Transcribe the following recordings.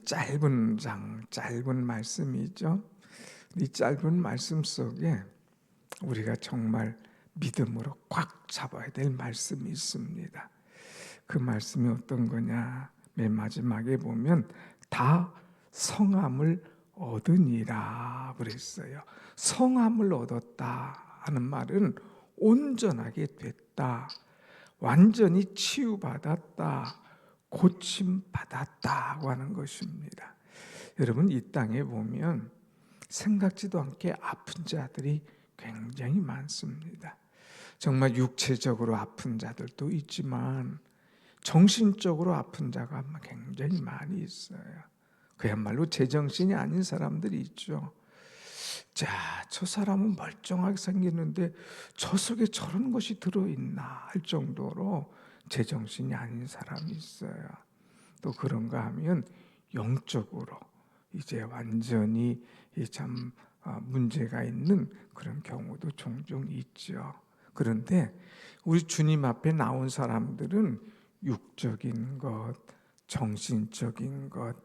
짧은 말씀이죠. 이 짧은 말씀 속에 우리가 정말 믿음으로 꽉 잡아야 될 말씀이 있습니다. 그 말씀이 어떤 거냐? 맨 마지막에 보면 다 성함을 얻으니라 그랬어요. 성함을 얻었다 하는 말은 온전하게 됐다, 완전히 치유받았다, 고침받았다고 하는 것입니다. 여러분, 이 땅에 보면 생각지도 않게 아픈 자들이 굉장히 많습니다. 정말 육체적으로 아픈 자들도 있지만 정신적으로 아픈 자가 굉장히 많이 있어요. 그야말로 제정신이 아닌 사람들이 있죠. 자, 저 사람은 멀쩡하게 생겼는데 저 속에 저런 것이 들어있나 할 정도로 제정신이 아닌 사람이 있어요. 또 그런가 하면 영적으로 이제 완전히 참 문제가 있는 그런 경우도 종종 있죠. 그런데 우리 주님 앞에 나온 사람들은 육적인 것, 정신적인 것,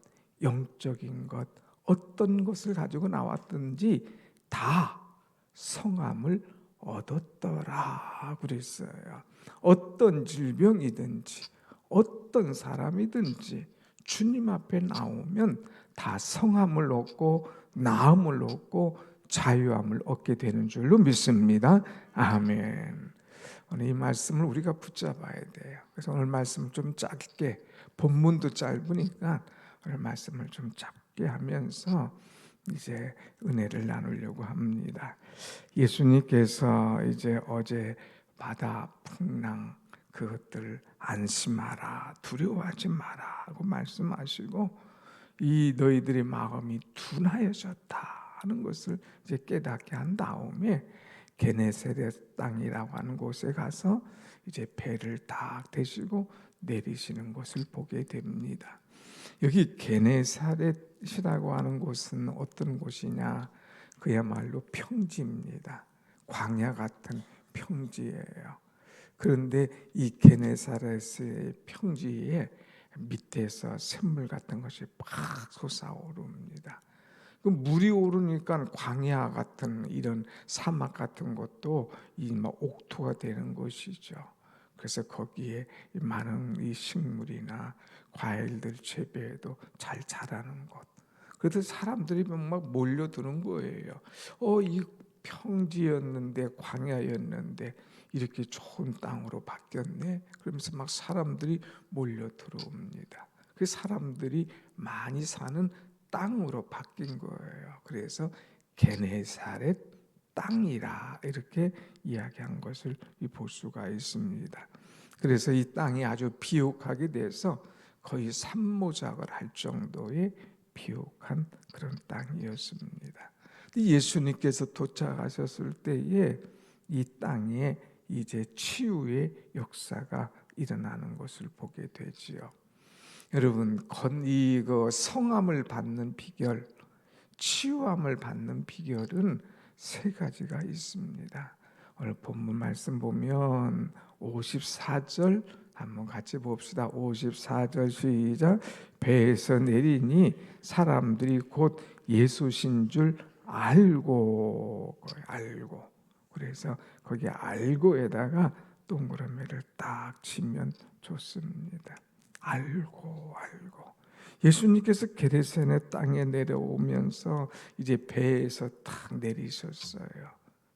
영적인 것, 어떤 것을 가지고 나왔든지 다 성함을 얻었더라 그랬어요. 어떤 질병이든지 어떤 사람이든지 주님 앞에 나오면 다 성함을 얻고 나음을 얻고 자유함을 얻게 되는 줄로 믿습니다. 아멘. 오늘 이 말씀을 우리가 붙잡아야 돼요. 그래서 오늘 말씀 좀 짧게, 본문도 짧으니까 오늘 말씀을 좀 짧게 하면서 이제 은혜를 나누려고 합니다. 예수님께서 이제 어제 바다 풍랑 그것들 안심하라, 두려워하지 마라 하고 말씀하시고, 이 너희들의 마음이 둔하여졌다 하는 것을 이제 깨닫게 한 다음에 게네사렛 땅이라고 하는 곳에 가서 이제 배를 딱 대시고 내리시는 것을 보게 됩니다. 여기 게네사렛이라고 하는 곳은 어떤 곳이냐? 그야말로 평지입니다. 광야 같은 평지예요. 그런데 이 게네사렛의 평지에 밑에서 샘물 같은 것이 팍 솟아오릅니다. 그 물이 오르니까 광야 같은 이런 사막 같은 것도 이 옥토가 되는 것이죠. 그래서 거기에 많은 이 식물이나 과일들 재배도 잘 자라는 곳. 그래서 사람들이 막 몰려드는 거예요. 이 평지였는데, 광야였는데 이렇게 좋은 땅으로 바뀌었네. 그러면서 막 사람들이 몰려 들어옵니다. 그 사람들이 많이 사는 땅으로 바뀐 거예요. 그래서 게네사렛 땅이라 이렇게 이야기한 것을 볼 수가 있습니다. 그래서 이 땅이 아주 비옥하게 돼서 거의 산모작을 할 정도의 비옥한 그런 땅이었습니다. 예수님께서 도착하셨을 때에 이 땅에 이제 치유의 역사가 일어나는 것을 보게 되지요. 여러분, 그 성함을 받는 비결, 치유함을 받는 비결은 세 가지가 있습니다. 오늘 본문 말씀 보면 54절 한번 같이 봅시다. 54절 시작. 배에서 내리니 사람들이 곧 예수신 줄 알고. 그래서 거기 알고에다가 동그라미를 딱 치면 좋습니다. 알고. 예수님께서 게네사렛 땅에 내려오면서 이제 배에서 탁 내리셨어요.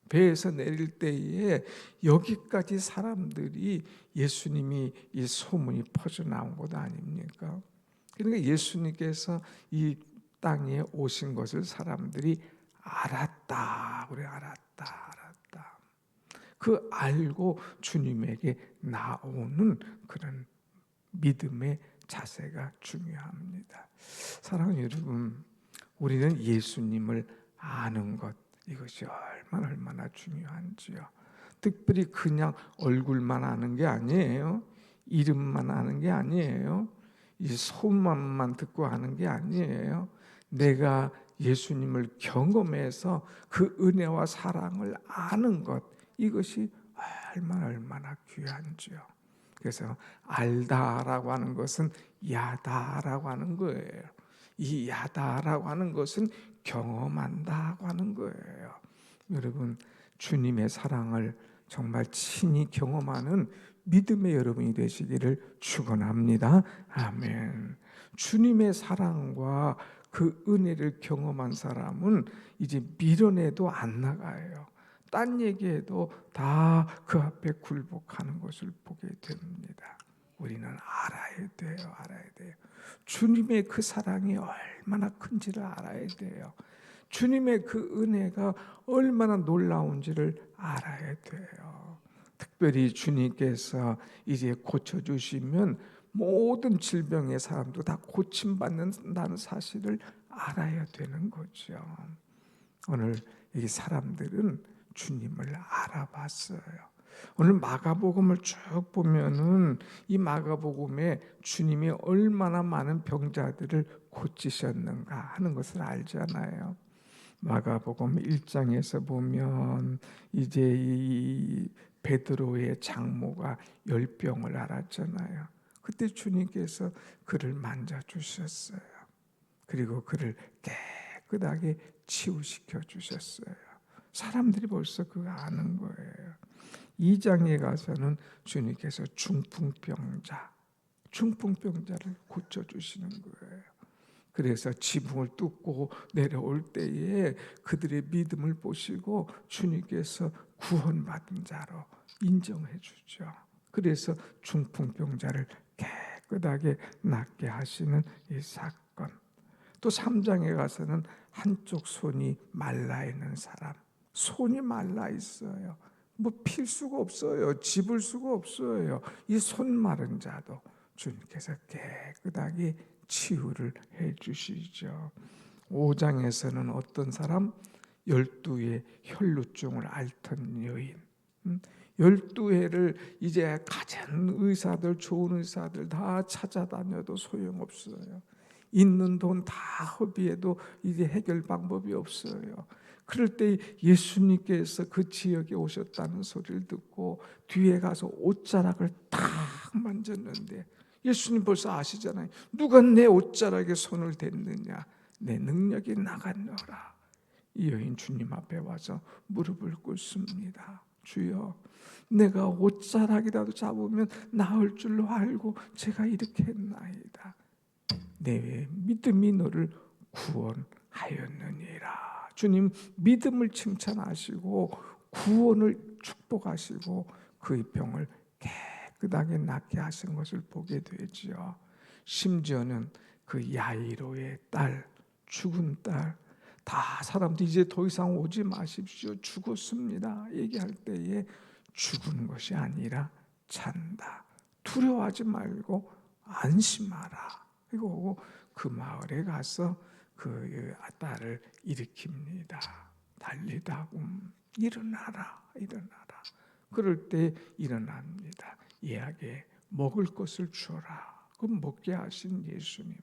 배에서 내릴 때에 여기까지 사람들이 예수님이 이 소문이 퍼져나온 것 아닙니까? 그러니까 예수님께서 이 땅에 오신 것을 사람들이 알았다. 그래, 알았다. 그 알고 주님에게 나오는 그런 믿음의 자세가 중요합니다. 사랑하는 여러분, 우리는 예수님을 아는 것, 이것이 얼마나 중요한지요. 특별히 그냥 얼굴만 아는 게 아니에요. 이름만 아는 게 아니에요. 이 소문만 듣고 아는 게 아니에요. 내가 예수님을 경험해서 그 은혜와 사랑을 아는 것, 이것이 얼마나 귀한지요. 그래서 알다라고 하는 것은 야다라고 하는 거예요. 이 야다라고 하는 것은 경험한다고 하는 거예요. 여러분, 주님의 사랑을 정말 친히 경험하는 믿음의 여러분이 되시기를 축원합니다. 아멘. 주님의 사랑과 그 은혜를 경험한 사람은 이제 밀어내도 안 나가요. 딴 얘기해도 다 그 앞에 굴복하는 것을 보게 됩니다. 우리는 알아야 돼요. 알아야 돼요. 주님의 그 사랑이 얼마나 큰지를 알아야 돼요. 주님의 그 은혜가 얼마나 놀라운지를 알아야 돼요. 특별히 주님께서 이제 고쳐주시면 모든 질병의 사람도 다 고침받는다는 사실을 알아야 되는 거죠. 오늘 이 사람들은 주님을 알아봤어요. 오늘 마가복음을 쭉 보면은 이 마가복음에 주님이 얼마나 많은 병자들을 고치셨는가 하는 것을 알잖아요. 마가복음 1장에서 보면 이제 이 베드로의 장모가 열병을 앓았잖아요. 그때 주님께서 그를 만져주셨어요. 그리고 그를 깨끗하게 치유시켜 주셨어요. 사람들이 벌써 그거 아는 거예요. 2장에 가서는 주님께서 중풍병자를 고쳐주시는 거예요. 그래서 지붕을 뚫고 내려올 때에 그들의 믿음을 보시고 주님께서 구원받은 자로 인정해 주죠. 그래서 중풍병자를 깨끗하게 낫게 하시는 이 사건. 또 3장에 가서는 한쪽 손이 말라 있는 사람, 손이 말라 있어요. 뭐 필 수가 없어요. 집을 수가 없어요. 이 손 마른 자도 주님께서 깨끗하게 치유를 해 주시죠. 5장에서는 어떤 사람? 12의 혈루증을 앓던 여인. 12회를 이제 가진 의사들, 좋은 의사들 다 찾아다녀도 소용없어요. 있는 돈 다 허비해도 이제 해결 방법이 없어요. 그럴 때 예수님께서 그 지역에 오셨다는 소리를 듣고 뒤에 가서 옷자락을 딱 만졌는데 예수님 벌써 아시잖아요. 누가 내 옷자락에 손을 댔느냐? 내 능력이 나갔노라. 이 여인 주님 앞에 와서 무릎을 꿇습니다. 주여, 내가 옷자락이라도 잡으면 나을 줄로 알고 제가 이렇게 했나이다. 내 믿음이 너를 구원하였느니라. 주님 믿음을 칭찬하시고 구원을 축복하시고 그의 병을 깨끗하게 낫게 하신 것을 보게 되지요. 심지어는 그 야이로의 딸, 죽은 딸, 다 사람들이 이제 더 이상 오지 마십시오. 죽었습니다. 얘기할 때에 죽은 것이 아니라 산다. 두려워하지 말고 안심하라. 그리고 그 마을에 가서 그 딸을 일으킵니다. 달리다굼 일어나라, 일어나라. 그럴 때 일어납니다. 얘에게 먹을 것을 주어라. 그 먹게 하신 예수님.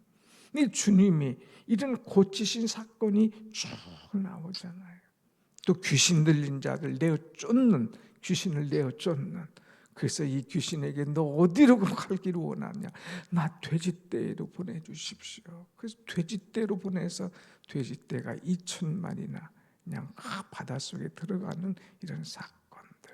이 주님이 이런 고치신 사건이 쭉 나오잖아요. 또 귀신 들린 자들 내어 쫓는, 귀신을 내어 쫓는. 그래서 이 귀신에게 너 어디로 가기를 원하냐? 나 돼지떼로 보내주십시오. 그래서 돼지떼로 보내서 돼지떼가 2,000마리나 그냥 바닷속에 들어가는 이런 사건들.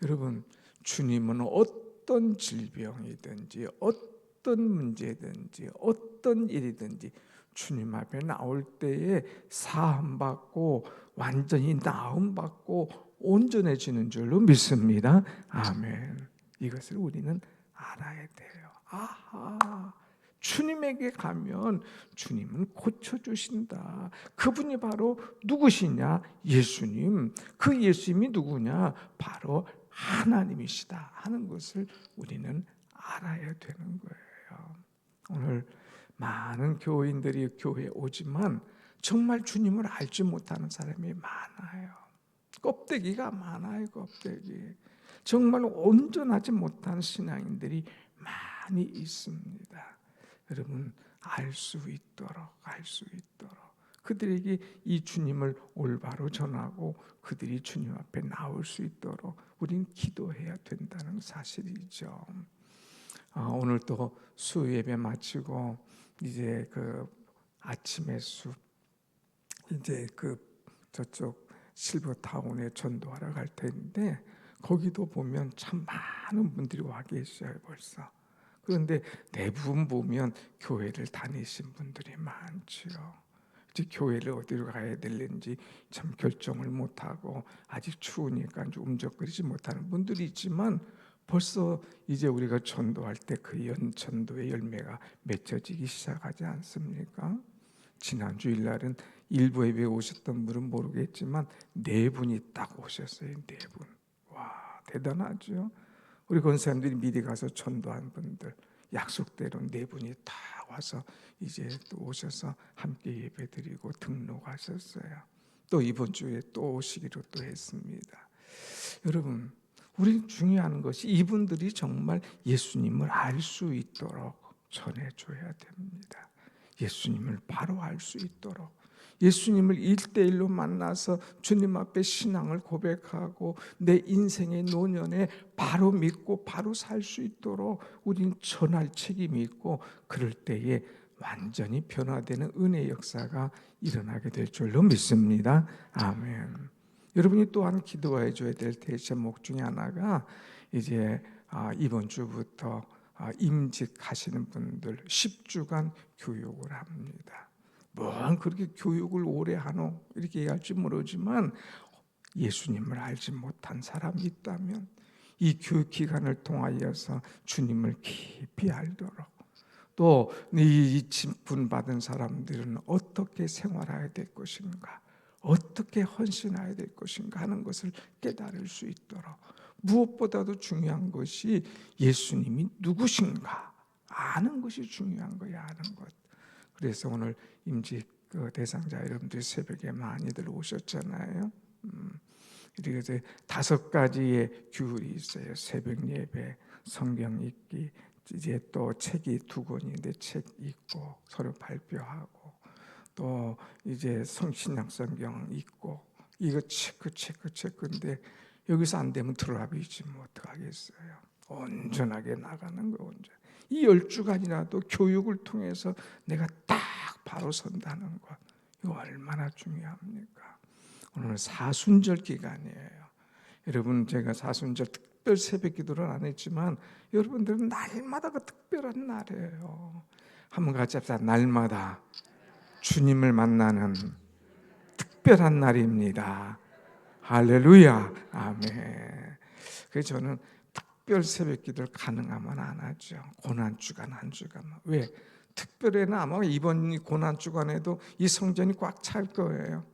여러분, 주님은 어떤 질병이든지 어떤 문제든지 어떤 일이든지 주님 앞에 나올 때에 사함받고 완전히 나음받고 온전해지는 줄로 믿습니다. 아멘. 이것을 우리는 알아야 돼요. 아하, 주님에게 가면 주님은 고쳐주신다. 그분이 바로 누구시냐? 예수님. 그 예수님이 누구냐? 바로 하나님이시다 하는 것을 우리는 알아야 되는 거예요. 오늘 많은 교인들이 교회에 오지만 정말 주님을 알지 못하는 사람이 많아요. 껍데기가 많아요. 껍데기. 정말 온전하지 못한 신앙인들이 많이 있습니다. 여러분, 알 수 있도록 그들에게 이 주님을 올바로 전하고 그들이 주님 앞에 나올 수 있도록 우리는 기도해야 된다는 사실이죠. 오늘 또 수요 예배 마치고 이제 그 아침의 숲, 이제 그 저쪽 실버타운에 전도하러 갈 텐데 거기도 보면 참 많은 분들이 와 계셔요 벌써. 그런데 대부분 보면 교회를 다니신 분들이 많지요. 이제 교회를 어디로 가야 될는지 참 결정을 못하고 아직 추우니까 좀 움직거리지 못하는 분들이 있지만 벌써 이제 우리가 전도할 때 그 전도의 열매가 맺혀지기 시작하지 않습니까? 지난 주일날은 일부 예배에 오셨던 분은 모르겠지만 4분이 딱 오셨어요. 4분. 와, 대단하죠. 우리 권사님들이 미리 가서 전도한 분들 약속대로 4분이 다 와서 이제 또 오셔서 함께 예배드리고 등록하셨어요. 또 이번 주에 또 오시기로 또 했습니다. 여러분, 우리 중요한 것이 이분들이 정말 예수님을 알 수 있도록 전해줘야 됩니다. 예수님을 바로 알 수 있도록, 예수님을 1대1로 만나서 주님 앞에 신앙을 고백하고 내 인생의 노년에 바로 믿고 바로 살 수 있도록 우린 전할 책임이 있고, 그럴 때에 완전히 변화되는 은혜의 역사가 일어나게 될 줄로 믿습니다. 아멘. 여러분이 또한 기도해 줘야 될 제목 중에 하나가 이제 이번 주부터 임직하시는 분들 10주간 교육을 합니다. 뭐 그렇게 교육을 오래 하노 이렇게 얘기할지 모르지만 예수님을 알지 못한 사람이 있다면 이 교육 기간을 통하여서 주님을 깊이 알도록, 또 이 직분 받은 사람들은 어떻게 생활해야 될 것인가, 어떻게 헌신해야 될 것인가 하는 것을 깨달을 수 있도록, 무엇보다도 중요한 것이 예수님이 누구신가 아는 것이 중요한 거야. 아는 것. 그래서 오늘 임직 대상자 여러분들이 새벽에 많이들 오셨잖아요. 그리고 이제 5가지의 규율이 있어요. 새벽 예배, 성경 읽기, 이제 또 책이 2권인데 책 읽고 서로 발표하고, 또 이제 신약 성경 읽고, 이거 체크인데 여기서 안 되면 드랍이지 뭐 어떡하겠어요. 온전하게 나가는 거. 이 10주간이라도 교육을 통해서 내가 딱 바로 선다는 것, 이거 얼마나 중요합니까? 오늘 사순절 기간이에요. 여러분, 제가 사순절 특별 새벽 기도를 안 했지만 여러분들은 날마다가 특별한 날이에요. 한번 같이 합시다. 날마다 주님을 만나는 특별한 날입니다. 할렐루야. 아멘. 그래서 저는 특별 새벽 기도를 가능하면 안 하죠. 고난주간 한 주간만. 왜? 특별에는 아마 이번 고난주간에도 이 성전이 꽉 찰 거예요.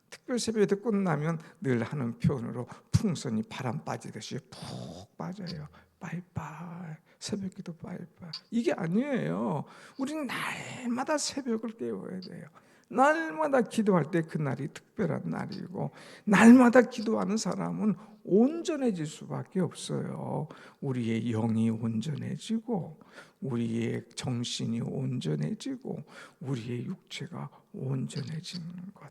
특별 새벽이 끝나면 늘 하는 표현으로 풍선이 바람 빠지듯이 푹 빠져요. 빠이빠이. 새벽 기도 빠이빠이. 이게 아니에요. 우리는 날마다 새벽을 깨워야 돼요. 날마다 기도할 때 그날이 특별한 날이고, 날마다 기도하는 사람은 온전해질 수밖에 없어요. 우리의 영이 온전해지고, 우리의 정신이 온전해지고, 우리의 육체가 온전해지는 것.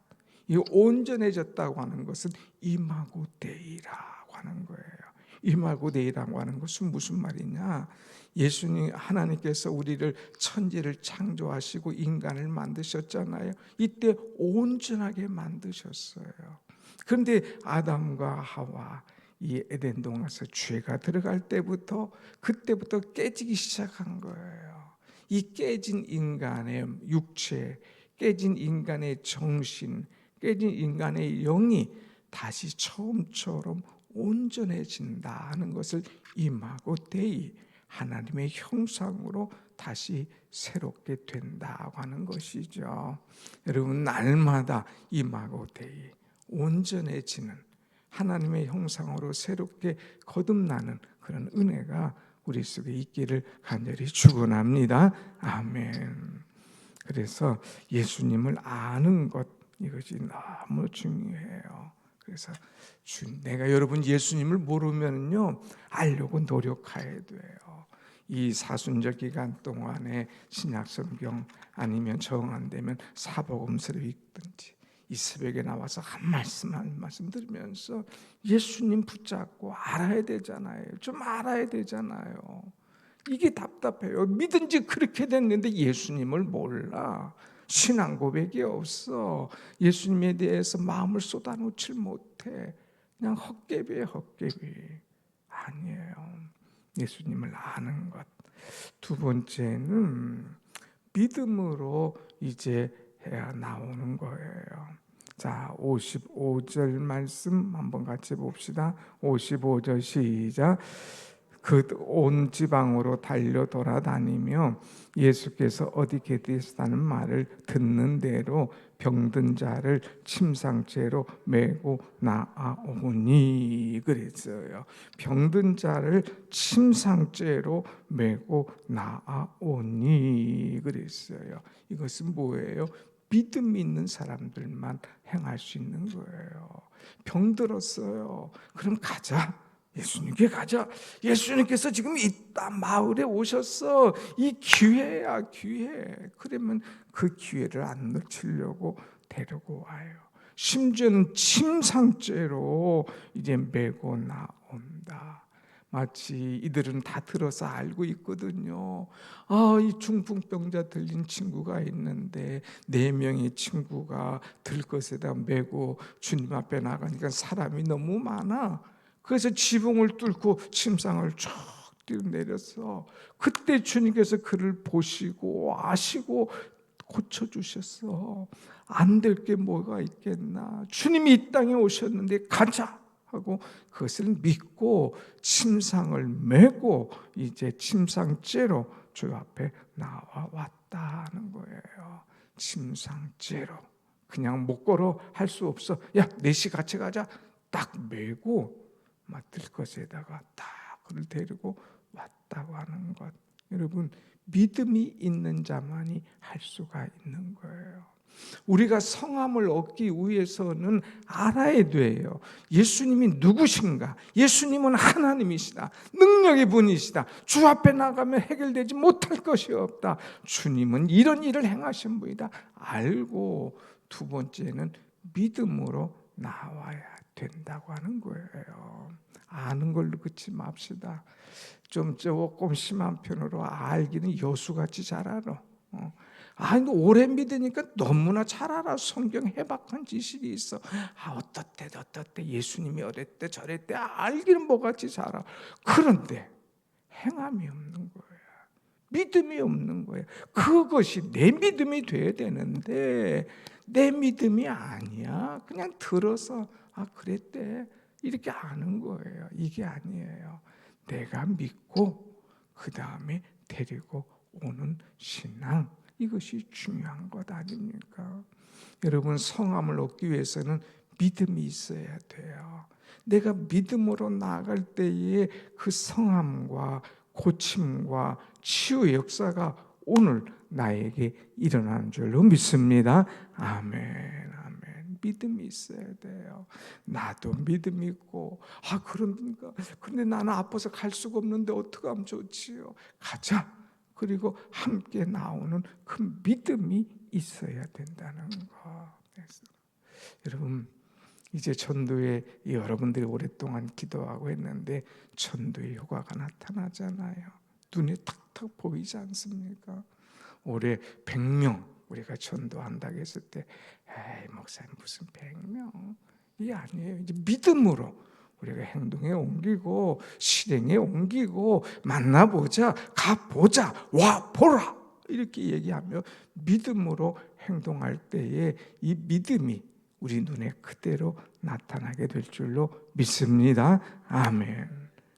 이 온전해졌다고 하는 것은 이마고데이라고 하는 거예요. 이마고데이라고 하는 것은 무슨 말이냐? 예수님 하나님께서 우리를 천지를 창조하시고 인간을 만드셨잖아요. 이때 온전하게 만드셨어요. 그런데 아담과 하와 이 에덴 동산에서 죄가 들어갈 때부터, 그때부터 깨지기 시작한 거예요. 이 깨진 인간의 육체, 깨진 인간의 정신, 깨진 인간의 영이 다시 처음처럼 온전해진다 하는 것을 이마고데이, 하나님의 형상으로 다시 새롭게 된다고 하는 것이죠. 여러분, 날마다 이마고데이, 온전해지는 하나님의 형상으로 새롭게 거듭나는 그런 은혜가 우리 속에 있기를 간절히 축원합니다. 아멘. 그래서 예수님을 아는 것, 이것이 너무 중요해요. 그래서 내가 여러분 예수님을 모르면요 알려고 노력해야 돼요. 이 사순절 기간 동안에 신약 성경 아니면 정 안 되면 사복음서를 읽든지 이 새벽에 나와서 한 말씀 들으면서 예수님 붙잡고 알아야 되잖아요. 좀 알아야 되잖아요. 이게 답답해요. 믿은 지 그렇게 됐는데 예수님을 몰라. 신앙 고백이 없어. 예수님에 대해서 마음을 쏟아놓질 못해. 그냥 헛개비에 헛개비. 아니에요. 예수님을 아는 것. 두 번째는 믿음으로 이제 해야 나오는 거예요. 자, 55절 말씀 한번 같이 봅시다. 55절 시작. 그 온 지방으로 달려 돌아다니며 예수께서 어디 계시다는 말을 듣는 대로 병든 자를 침상째로 메고 나아오니 그랬어요. 병든 자를 침상째로 메고 나아오니 그랬어요. 이것은 뭐예요? 믿음 있는 사람들만 행할 수 있는 거예요. 병들었어요. 그럼 가자. 예수님께 가자. 예수님께서 지금 이 마을에 오셨어. 이 기회야, 기회. 그러면 그 기회를 안 놓치려고 데리고 와요. 심지어는 침상죄로 이제 메고 나온다. 마치 이들은 다 들어서 알고 있거든요. 이 중풍병자 들린 친구가 있는데 4명의 친구가 들것에다 메고 주님 앞에 나가니까 사람이 너무 많아. 그래서 지붕을 뚫고 침상을 쫙 뛰어내렸어. 그때 주님께서 그를 보시고 아시고 고쳐주셨어. 안 될 게 뭐가 있겠나. 주님이 이 땅에 오셨는데 가자 하고 그것을 믿고 침상을 메고 이제 침상째로 주 앞에 나와 왔다는 거예요. 침상째로. 그냥 못 걸어 할 수 없어. 야, 4시 같이 가자. 딱 메고 맡을 것에다가 딱 그를 데리고 왔다고 하는 것. 여러분, 믿음이 있는 자만이 할 수가 있는 거예요. 우리가 성함을 얻기 위해서는 알아야 돼요. 예수님이 누구신가? 예수님은 하나님이시다. 능력의 분이시다. 주 앞에 나가면 해결되지 못할 것이 없다. 주님은 이런 일을 행하신 분이다. 알고 두 번째는 믿음으로 나와야 된다고 하는 거예요. 아는 걸로 그치 맙시다. 좀 조금 심한 편으로 알기는 여수같이 잘 알아. 오래 믿으니까 너무나 잘 알아. 성경 해박한 지식이 있어. 어떻대 예수님이 어랬대 저랬대 알기는 뭐같이 잘 알아. 그런데 행함이 없는 거예요. 믿음이 없는 거예요. 그것이 내 믿음이 돼야 되는데 내 믿음이 아니야. 그냥 들어서 그랬대 이렇게 아는 거예요. 이게 아니에요. 내가 믿고 그 다음에 데리고 오는 신앙, 이것이 중요한 것 아닙니까? 여러분, 성함을 얻기 위해서는 믿음이 있어야 돼요. 내가 믿음으로 나아갈 때에 그 성함과 고침과 치유의 역사가 오늘 나에게 일어나는 줄로 믿습니다. 아멘. 믿음이 있어야 돼요. 나도 믿음이 있고 그런가? 근데 나는 아파서 갈 수가 없는데 어떻게 하면 좋지요? 가자. 그리고 함께 나오는 그 믿음이 있어야 된다는 거. 여러분, 이제 전도에 여러분들이 오랫동안 기도하고 했는데 전도의 효과가 나타나잖아요. 눈에 탁탁 보이지 않습니까? 올해 100명 우리가 전도한다고 했을 때 목사님 무슨 100명? 이게 아니에요. 이제 믿음으로 우리가 행동에 옮기고 실행에 옮기고 만나보자, 가보자, 와보라 이렇게 얘기하며 믿음으로 행동할 때에 이 믿음이 우리 눈에 그대로 나타나게 될 줄로 믿습니다. 아멘.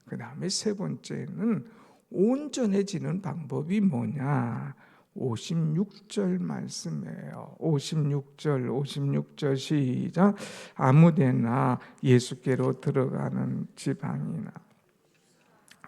그 다음에 세 번째는 온전해지는 방법이 뭐냐? 56절 말씀이에요. 56절 시작. 아무데나 예수께로 들어가는 지방이나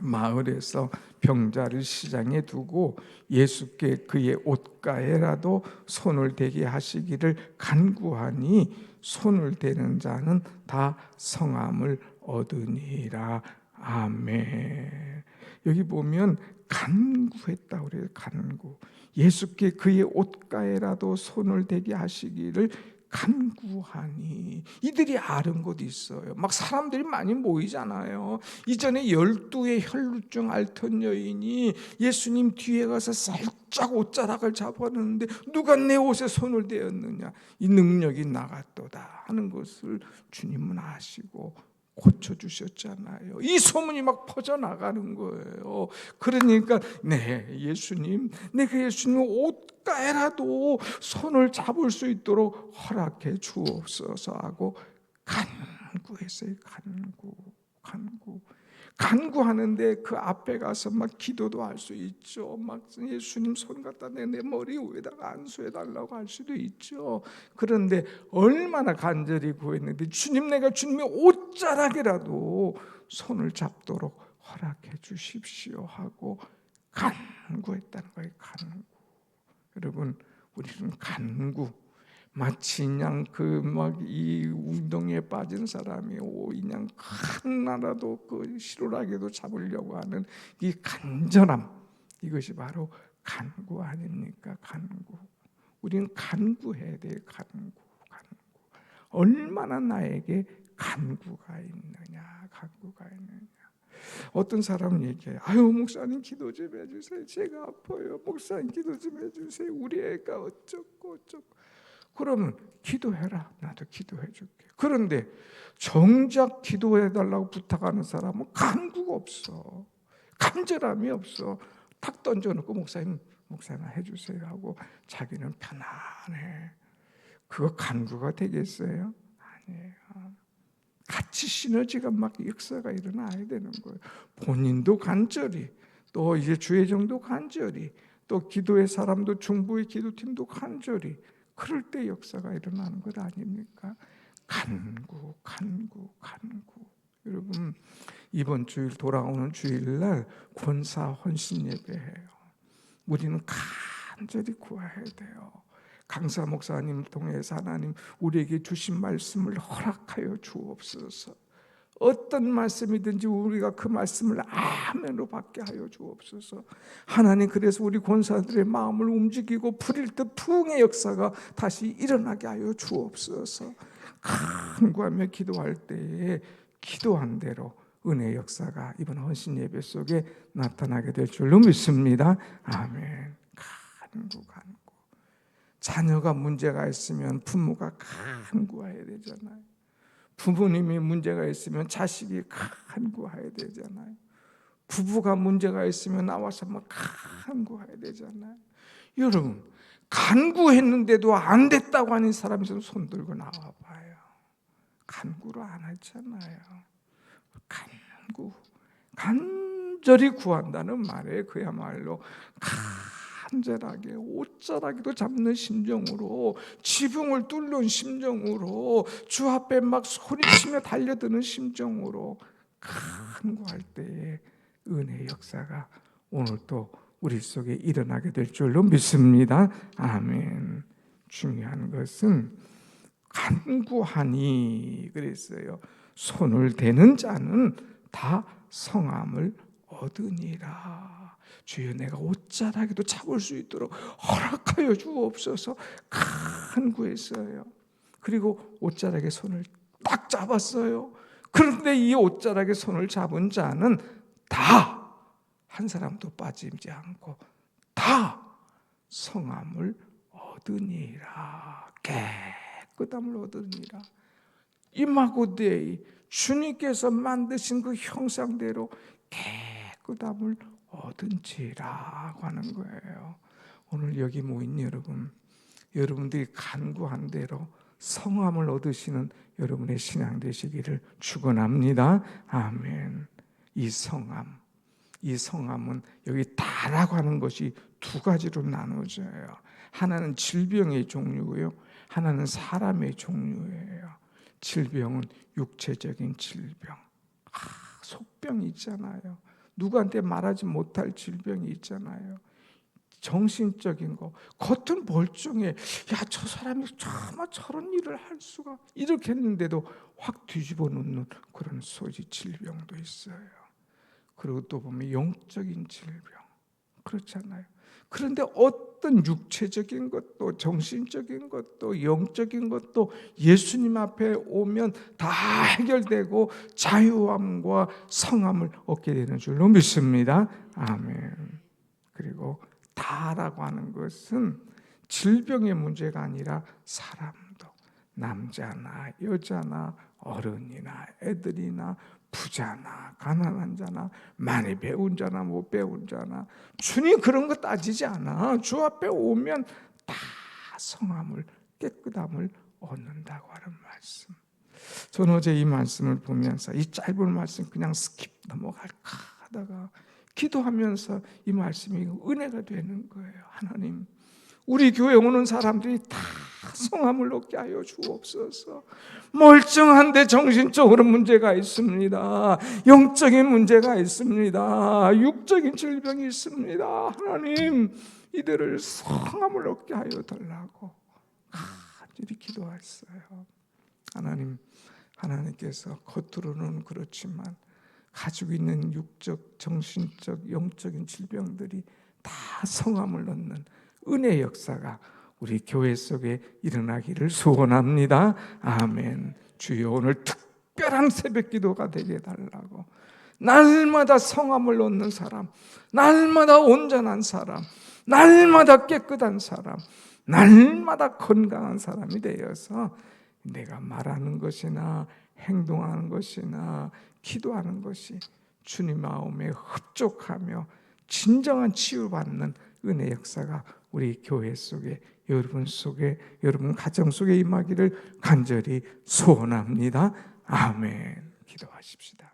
마을에서 병자를 시장에 두고 예수께 그의 옷가에라도 손을 대게 하시기를 간구하니 손을 대는 자는 다 성함을 얻으니라. 아멘. 여기 보면 간구했다 그래요. 간구. 예수께 그의 옷가에라도 손을 대게 하시기를 간구하니. 이들이 아는 곳이 있어요. 막 사람들이 많이 모이잖아요. 이전에 12의 혈루증 앓던 여인이 예수님 뒤에 가서 살짝 옷자락을 잡았는데 누가 내 옷에 손을 대었느냐, 이 능력이 나갔도다 하는 것을 주님은 아시고 고쳐주셨잖아요. 이 소문이 막 퍼져나가는 거예요. 그러니까 네, 예수님, 내가 예수님 옷가에라도 손을 잡을 수 있도록 허락해 주옵소서 하고 간구했어요. 간구하는데 그 앞에 가서 막 기도도 할 수 있죠. 막 예수님 손 갖다 내 머리 위에다가 안수해 달라고 할 수도 있죠. 그런데 얼마나 간절히 구했는데 주님, 내가 주님의 옷자락이라도 손을 잡도록 허락해 주십시오 하고 간구했다는 거예요. 간구. 여러분, 우리는 간구, 마치 그냥 그 막 이 운동에 빠진 사람이 그냥 하나라도 그 실오라기도 잡으려고 하는 이 간절함, 이것이 바로 간구 아닙니까? 간구. 우리는 간구해야 돼요. 간구. 얼마나 나에게 간구가 있느냐. 어떤 사람은 얘기해요. 아유, 목사님 기도 좀 해주세요. 제가 아파요. 목사님 기도 좀 해주세요. 우리 애가 어쩌고. 그러면 기도해라. 나도 기도해 줄게. 그런데 정작 기도해달라고 부탁하는 사람은 간구가 없어. 간절함이 없어. 탁 던져놓고 목사님 해주세요 하고 자기는 편안해. 그거 간구가 되겠어요? 아니에요. 같이 시너지가 막 역사가 일어나야 되는 거예요. 본인도 간절히, 또 이제 주의정도 간절히, 또 기도의 사람도 중보의 기도팀도 간절히, 그럴 때 역사가 일어나는 것 아닙니까? 간구. 여러분, 이번 주일 돌아오는 주일날 권사 헌신 예배해요. 우리는 간절히 구해야 돼요. 강사 목사님을 통해서 하나님 우리에게 주신 말씀을 허락하여 주옵소서. 어떤 말씀이든지 우리가 그 말씀을 아멘으로 받게 하여 주옵소서. 하나님, 그래서 우리 권사들의 마음을 움직이고 불일 듯 부흥의 역사가 다시 일어나게 하여 주옵소서. 간구하며 기도할 때에 기도한 대로 은혜의 역사가 이번 헌신 예배 속에 나타나게 될 줄로 믿습니다. 아멘. 간구. 자녀가 문제가 있으면 부모가 간구해야 되잖아요. 부모님이 문제가 있으면 자식이 간구해야 되잖아요. 부부가 문제가 있으면 나와서 막 간구해야 되잖아요. 여러분, 간구했는데도 안 됐다고 하는 사람이 있으면 손 들고 나와봐요. 간구를 안 했잖아요. 간절히 구한다는 말에 그야말로 간절하게 옷자락이도 잡는 심정으로, 지붕을 뚫는 심정으로, 주 앞에 막 소리치며 달려드는 심정으로 간구할 때에 은혜의 역사가 오늘 또 우리 속에 일어나게 될 줄로 믿습니다. 아멘. 중요한 것은 간구하니 그랬어요. 손을 대는 자는 다 성함을 얻으니라. 주여, 내가 옷자락에도 잡을 수 있도록 허락하여 주옵소서. 간구했어요. 그리고 옷자락에 손을 딱 잡았어요. 그런데 이 옷자락에 손을 잡은 자는 다, 한 사람도 빠지지 않고 다 성함을 얻으니라. 깨끗함을 얻으니라. 이마고데이, 주님께서 만드신 그 형상대로 깨끗함을 얻은지라고 하는 거예요. 오늘 여기 모인 여러분들이 간구한 대로 성함을 얻으시는 여러분의 신앙 되시기를 축원합니다. 아멘. 이 성함은 여기 다라고 하는 것이 두 가지로 나눠져요. 하나는 질병의 종류고요, 하나는 사람의 종류예요. 질병은 육체적인 질병, 속병이 있잖아요. 누구한테 말하지 못할 질병이 있잖아요. 정신적인 거, 겉은 멀쩡해. 야, 저 사람이 차마 저런 일을 할 수가, 이렇게 했는데도 확 뒤집어 놓는 그런 소지 질병도 있어요. 그리고 또 보면 영적인 질병, 그렇잖아요. 그런데 어떤 어떤 육체적인 것도 정신적인 것도 영적인 것도 예수님 앞에 오면 다 해결되고 자유함과 성함을 얻게 되는 줄로 믿습니다. 아멘. 그리고 다라고 하는 것은 질병의 문제가 아니라 사람도, 남자나 여자나 어른이나 애들이나 부자나 가난한 자나 많이 배운 자나 못 배운 자나 주님 그런 거 따지지 않아. 주 앞에 오면 다 성함을 깨끗함을 얻는다고 하는 말씀. 저는 어제 이 말씀을 보면서 이 짧은 말씀 그냥 스킵 넘어갈까 하다가 기도하면서 이 말씀이 은혜가 되는 거예요. 하나님, 우리 교회 오는 사람들이 다 성함을 얻게 하여 주옵소서. 멀쩡한데 정신적으로 문제가 있습니다. 영적인 문제가 있습니다. 육적인 질병이 있습니다. 하나님, 이들을 성함을 얻게 하여 달라고 간절히 기도했어요. 하나님께서 겉으로는 그렇지만 가지고 있는 육적, 정신적, 영적인 질병들이 다 성함을 얻는 은혜의 역사가 우리 교회 속에 일어나기를 소원합니다. 아멘. 주여, 오늘 특별한 새벽 기도가 되게 해달라고. 날마다 성함을 얻는 사람, 날마다 온전한 사람, 날마다 깨끗한 사람, 날마다 건강한 사람이 되어서 내가 말하는 것이나 행동하는 것이나 기도하는 것이 주님 마음에 흡족하며 진정한 치유받는 은혜 역사가 우리 교회 속에, 여러분 속에, 여러분 가정 속에 임하기를 간절히 소원합니다. 아멘. 기도하십시다.